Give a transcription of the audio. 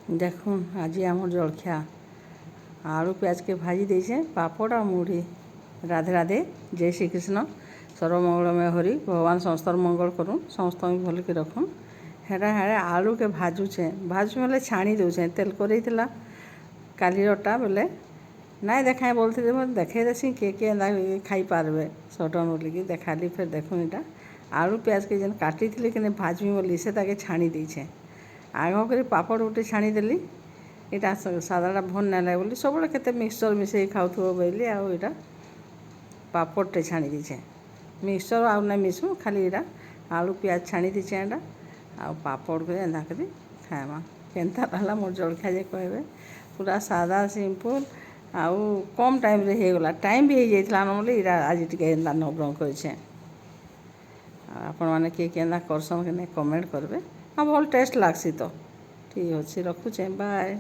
দেখুন আজি আমার জলখিয়া आलू प्याज के भाजी देछे पापड़ आ मुढ़ी। राधे राधे, जय श्री कृष्ण। सर्वमंगलमय हरि भगवान समस्तर मंगल करूँ, समस्त भल के रखुन। हेरा हेरा आलू के भाजुचे बेले छाणी दौचे तेल करेई कालीरटा बेले नाई देखाए बोलते देखे देसी के खाई पारबे सटन बोलिकी देखाली। फिर देखुन इटा आलू प्याज के जेन काटी थी कि भाजमी बोली से ताके छाणी देछे। आग कर पापड़ गोटे छाणी देली। यहाँ सादाटा भल ना लगे बोली सब के मिक्सचर मिसे खाऊ बोली आईटा पापड़टे छाणी दीछे। मिक्सचर आउ ना मिसू खाली यहाँ आलू प्याज छाणी दीछे एटा आ पापड़ को एंता कर खाएमा केन्ता रहा मोर जलखिया जे कहे पूरा सादा सिंपल आउ कम टाइम रे हो गला। टाइम भी हो जाता बोली आज टे नबरंग कर आपण मैंने किए केन्ता करसन के कमेंट करबे। हाँ भल टेस्ट लागसी तो ठीक अच्छे रखुचे बाय।